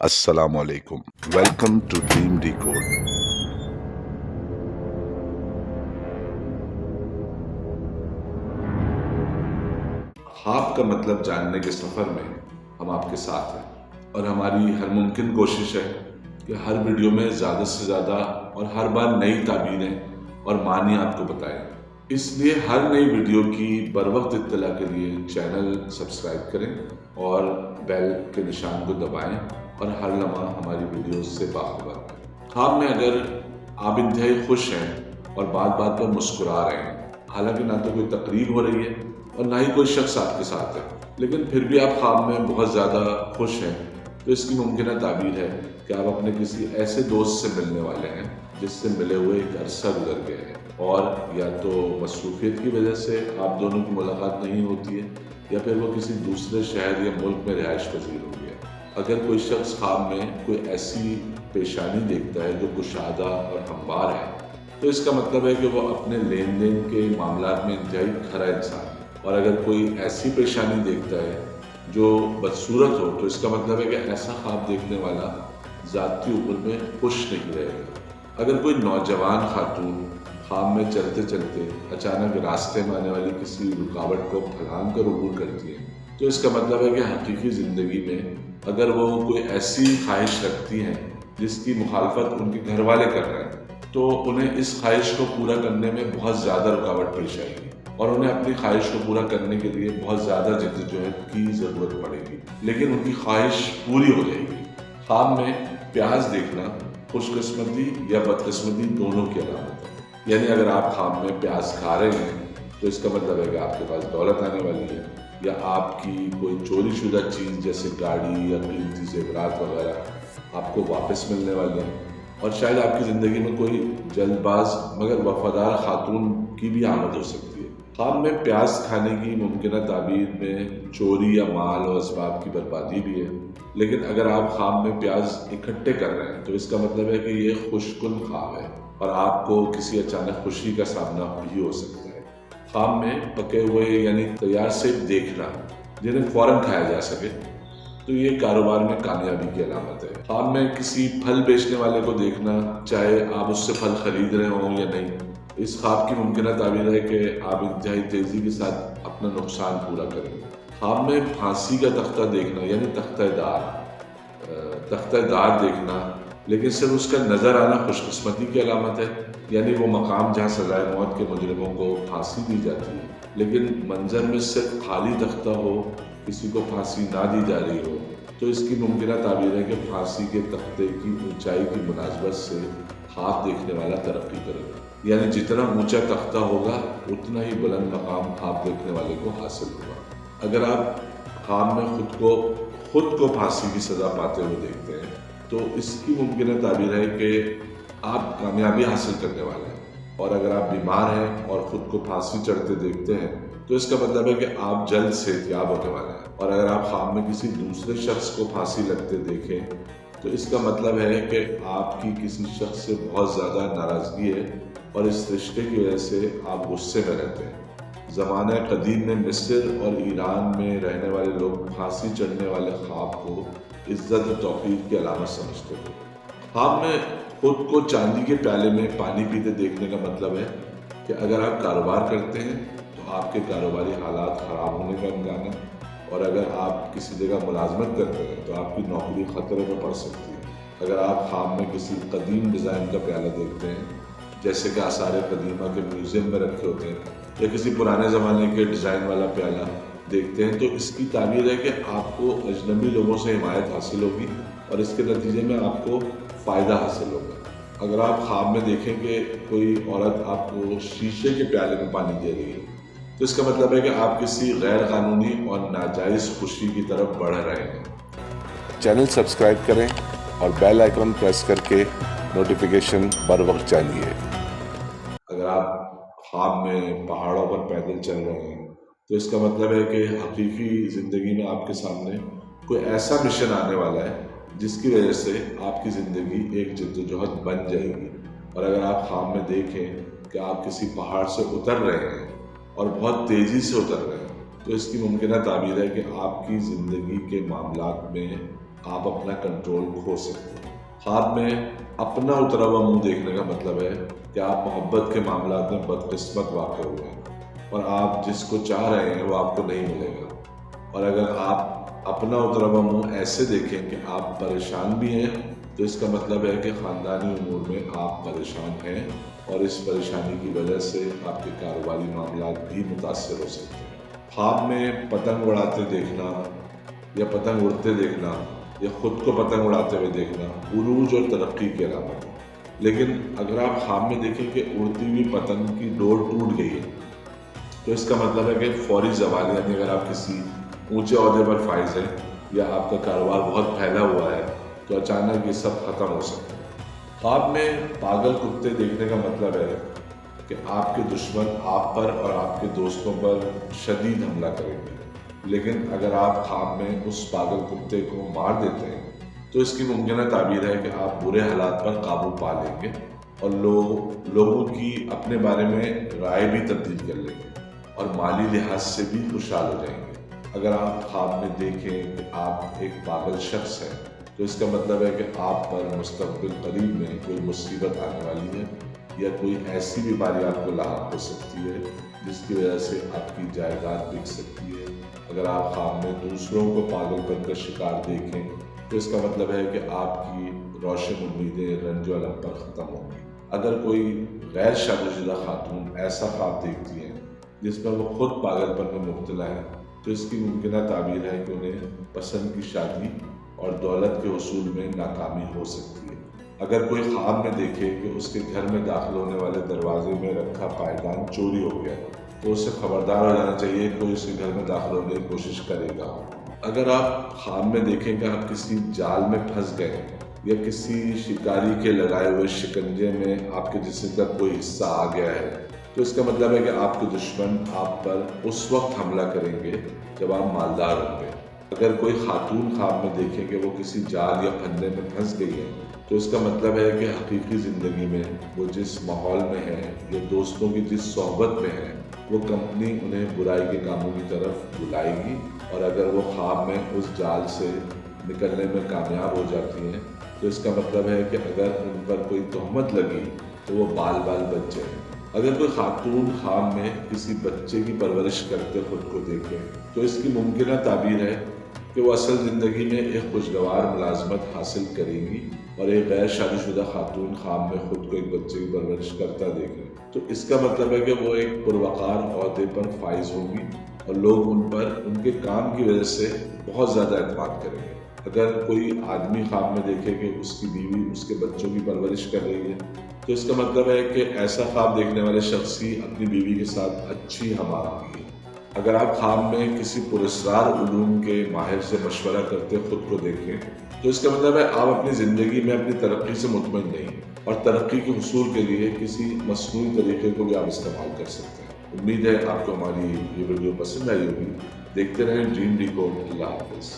Assalamu alaikum. Welcome to Dream Decode. ख्वाब का मतलब जानने के सफ़र में हम आपके साथ हैं और हमारी हर मुमकिन कोशिश है कि हर वीडियो में ज़्यादा से ज़्यादा और हर बार नई ताबीरें और मानी आपको बताएं। इसलिए हर नई वीडियो की बर वक्त इत्तला के लिए चैनल सब्सक्राइब करें और बेल के निशान को दबाएं और हर लम्हा हमारी वीडियोस से बाखबर रहें। ख्वाब में अगर आप इंतहाई खुश हैं और बात बात पर मुस्कुरा रहे हैं, हालांकि ना तो कोई तकरीब हो रही है और ना ही कोई शख्स आपके साथ है, लेकिन फिर भी आप ख्वाब में बहुत ज़्यादा खुश हैं, तो इसकी मुमकिन ताबीर है कि आप अपने किसी ऐसे दोस्त से मिलने वाले हैं जिससे मिले हुए एक अरसा गुजर गया है और या तो मसरूफियत की वजह से आप दोनों की मुलाकात नहीं होती है या फिर वो किसी दूसरे शहर या मुल्क में रिहाइश पजीर हो गया। अगर कोई शख्स ख्वाब में कोई ऐसी पेशानी देखता है जो कुशादा और हमवार है, तो इसका मतलब है कि वो अपने लेन देन के मामलात में इंतहाई खरा इंसान है। और अगर कोई ऐसी पेशानी देखता है जो बदसूरत हो, तो इसका मतलब है कि ऐसा ख्वाब देखने वाला ज़ाती उम्र में खुश नहीं रहेगा। अगर कोई नौजवान खातून ख्वाब में चलते चलते अचानक रास्ते में आने वाली किसी रुकावट को फलांग कर अबूर करती है, तो इसका मतलब है कि हकीकी ज़िंदगी में अगर वो कोई ऐसी ख्वाहिश रखती हैं जिसकी मुखालफत उनके घर वाले कर रहे हैं, तो उन्हें इस ख्वाहिश को पूरा करने में बहुत ज़्यादा रुकावट पेश आएगी और उन्हें अपनी ख्वाहिश को पूरा करने के लिए बहुत ज़्यादा जद्दोजहद की ज़रूरत पड़ेगी, लेकिन उनकी ख्वाहिश पूरी हो जाएगी। ख्वाब में प्याज देखना खुशकिस्मती या बदकिस्मती दोनों की अलामत है। यानी अगर आप ख्वाब में प्याज खा रहे हैं, तो इसका मतलब है कि आपके पास दौलत आने वाली है या आपकी कोई चोरीशुदा चीज़ जैसे गाड़ी या कीमती ज़ेवरात वगैरह आपको वापस मिलने वाली हैं और शायद आपकी ज़िंदगी में कोई जल्दबाज मगर वफादार खातून की भी आमद हो सकती है। ख्वाब में प्याज खाने की मुमकिन ताबीर में चोरी या माल और असबाब की बर्बादी भी है, लेकिन अगर आप ख्वाब में प्याज इकट्ठे कर रहे हैं, तो इसका मतलब है कि ये खुशकुन ख्वाब है और आपको किसी अचानक खुशी का सामना भी हो सकता है। ख्वाब में पके हुए यानी तैयार सेब देखना जिन्हें फ़ौरन खाया जा सके, तो ये कारोबार में कामयाबी की अलामत है। ख्वाब में किसी फल बेचने वाले को देखना, चाहे आप उससे फल खरीद रहे हों या नहीं, इस ख्वाब की मुमकिन ताबीर है कि आप इंतहाई तेज़ी के साथ अपना नुकसान पूरा करेंगे। ख्वाब में फांसी का तख्ता देखना यानी तख्ता-ए-दार देखना, लेकिन सिर्फ उसका नज़र आना खुशकिस्मती की अलामत है। यानी वो मकाम जहाँ सज़ाए मौत के मुजरिमों को फांसी दी जाती है, लेकिन मंजर में सिर्फ खाली तख्ता हो, किसी को फांसी ना दी जा रही हो, तो इसकी मुमकिन ताबीर है कि फांसी के तख्ते की ऊंचाई की मुनासबत से ख्वाब देखने वाला तरक्की करेगा। यानी जितना ऊंचा तख्ता होगा उतना ही बुलंद मकाम ख्वाब देखने वाले को हासिल होगा। अगर आप ख्वाब में खुद को फांसी की सज़ा पाते हुए देखते हैं, तो इसकी मुमकिन ताबीर है कि आप कामयाबी हासिल करने वाले हैं। और अगर आप बीमार हैं और ख़ुद को फांसी चढ़ते देखते हैं, तो इसका मतलब है कि आप जल्द सेहतयाब होने वाले हैं। और अगर आप ख्वाब में किसी दूसरे शख्स को फांसी लगते देखें, तो इसका मतलब है कि आपकी किसी शख्स से बहुत ज़्यादा नाराज़गी है और इस रिश्ते की वजह से आप गुस्से में रहते हैं। ज़माने कदीम में मिस्र और ईरान में रहने वाले लोग फांसी चढ़ने वाले ख्वाब को इज़्ज़त और तौक़ीर की अलामत समझते थे। ख्वाब में खुद को चांदी के प्याले में पानी पीते देखने का मतलब है कि अगर आप कारोबार करते हैं तो आपके कारोबारी हालात ख़राब होने का इम्कान है, और अगर आप किसी जगह मुलाजमत करते हैं तो आपकी नौकरी ख़तरे में पड़ सकती है। अगर आप ख्वाब में किसी कदीम डिज़ाइन का प्याला देखते हैं, जैसे कि आसार कदीमा के म्यूज़ियम में रखे होते हैं, या किसी पुराने ज़माने के डिज़ाइन वाला प्याला देखते हैं, तो इसकी ताबीर है कि आपको अजनबी लोगों से हिमायत हासिल होगी और इसके नतीजे में आपको फ़ायदा हासिल होगा। अगर आप ख्वाब में देखें कि कोई औरत आपको शीशे के प्याले में पानी दे रही है, तो इसका मतलब है कि आप किसी गैर कानूनी और नाजायज़ खुशी की तरफ बढ़ रहे हैं। चैनल सब्सक्राइब करें और बेल आइकन प्रेस करके नोटिफिकेशन बर वक्त जानिए। अगर आप ख्वाब में पहाड़ों पर पैदल चल रहे हैं, तो इसका मतलब है कि हकीकी ज़िंदगी में आपके सामने कोई ऐसा मिशन आने वाला है जिसकी वजह से आपकी ज़िंदगी एक जद्दोजहद बन जाएगी। और अगर आप ख्वाब में देखें कि आप किसी पहाड़ से उतर रहे हैं और बहुत तेज़ी से उतर रहे हैं, तो इसकी मुमकिन ताबीर है कि आपकी ज़िंदगी के मामलात में آپ اپنا کنٹرول کھو سکتے ہیں۔ خواب میں اپنا اترا ہوا منہ دیکھنے کا مطلب ہے کہ آپ محبت کے معاملات میں بدقسمت واقع ہوئے ہیں اور آپ جس کو چاہ رہے ہیں وہ آپ کو نہیں ملے گا۔ اور اگر آپ اپنا اترا ہوا منہ ایسے دیکھیں کہ آپ پریشان بھی ہیں تو اس کا مطلب ہے کہ خاندانی امور میں آپ پریشان ہیں اور اس پریشانی کی وجہ سے آپ کے کاروباری معاملات بھی متاثر ہو سکتے ہیں۔ خواب میں پتنگ اڑاتے دیکھنا یا پتنگ اڑتے دیکھنا یا خود کو پتنگ اڑاتے ہوئے دیکھنا عروج اور ترقی کی علامت ہے۔ لیکن اگر آپ خواب میں دیکھیں کہ اڑتی ہوئی پتنگ کی ڈور ٹوٹ گئی ہے تو اس کا مطلب ہے کہ فوری زوال، یعنی اگر آپ کسی اونچے عہدے پر فائز ہیں یا آپ کا کاروبار بہت پھیلا ہوا ہے تو اچانک یہ سب ختم ہو سکتا ہے۔ خواب میں پاگل کتے دیکھنے کا مطلب ہے کہ آپ کے دشمن آپ پر اور آپ کے دوستوں پر شدید حملہ کریں گے، لیکن اگر آپ خواب میں اس پاگل کتے کو مار دیتے ہیں تو اس کی ممکنہ تعبیر ہے کہ آپ برے حالات پر قابو پا لیں گے اور لوگوں کی اپنے بارے میں رائے بھی تبدیل کر لیں گے اور مالی لحاظ سے بھی خوشحال ہو جائیں گے۔ اگر آپ خواب میں دیکھیں کہ آپ ایک پاگل شخص ہیں تو اس کا مطلب ہے کہ آپ پر مستقبل قریب میں کوئی مصیبت آنے والی ہے یا کوئی ایسی بیماری آپ کو لاحق ہو سکتی ہے جس کی وجہ سے آپ کی جائیداد بک سکتی ہے۔ اگر آپ خواب میں دوسروں کو پاگل بن کر شکار دیکھیں تو اس کا مطلب ہے کہ آپ کی روشن امیدیں رنج و الم پر ختم ہوں گی۔ اگر کوئی غیر شادی شدہ خاتون ایسا خواب دیکھتی ہے جس میں وہ خود پاگل پن میں مبتلا ہے تو اس کی ممکنہ تعبیر ہے کہ انہیں پسند کی شادی اور دولت کے حصول میں ناکامی ہو سکتی ہے۔ اگر کوئی خواب میں دیکھے کہ اس کے گھر میں داخل ہونے والے دروازے میں رکھا پائیدان چوری ہو گیا تو اسے خبردار ہو جانا چاہیے کہ کوئی اس کے گھر میں داخل ہونے کی کوشش کرے گا۔ اگر آپ خواب میں دیکھیں کہ آپ کسی جال میں پھنس گئے یا کسی شکاری کے لگائے ہوئے شکنجے میں آپ کے جسم کا کوئی حصہ آ گیا ہے تو اس کا مطلب ہے کہ آپ کے دشمن آپ پر اس وقت حملہ کریں گے جب آپ مالدار ہوں گے۔ اگر کوئی خاتون خواب میں دیکھے کہ وہ کسی جال یا پھندے میں پھنس گئی ہے تو اس کا مطلب ہے کہ حقیقی زندگی میں وہ جس ماحول میں ہے یا دوستوں کی جس صحبت میں ہے وہ کمپنی انہیں برائی کے کاموں کی طرف بلائے گی، اور اگر وہ خواب میں اس جال سے نکلنے میں کامیاب ہو جاتی ہیں تو اس کا مطلب ہے کہ اگر ان پر کوئی تہمت لگی تو وہ بال بچ جائیں۔ اگر کوئی خاتون خواب میں کسی بچے کی پرورش کرتے خود کو دیکھے تو اس کی ممکنہ تعبیر ہے کہ وہ اصل زندگی میں ایک خوشگوار ملازمت حاصل کرے گی، اور ایک غیر شادی شدہ خاتون خواب میں خود کو ایک بچے کی پرورش کرتا دیکھے تو اس کا مطلب ہے کہ وہ ایک پروقار عہدے پر فائز ہوگی اور لوگ ان پر ان کے کام کی وجہ سے بہت زیادہ اعتماد کریں گے۔ اگر کوئی آدمی خواب میں دیکھے کہ اس کی بیوی اس کے بچوں کی پرورش کر رہی ہے تو اس کا مطلب ہے کہ ایسا خواب دیکھنے والے شخص کی اپنی بیوی کے ساتھ اچھی ہم آہنگی ہے۔ اگر آپ خواب میں کسی پراسرار علوم کے ماہر سے مشورہ کرتے خود کو دیکھیں تو اس کا مطلب ہے آپ اپنی زندگی میں اپنی ترقی سے مطمئن نہیں، اور ترقی کے حصول کے لیے کسی مصنوعی طریقے کو بھی آپ استعمال کر سکتے ہیں۔ امید ہے آپ کو ہماری یہ ویڈیو پسند آئی ہوگی۔ دیکھتے رہیں ڈریم ڈیکوڈ۔ اللہ حافظ۔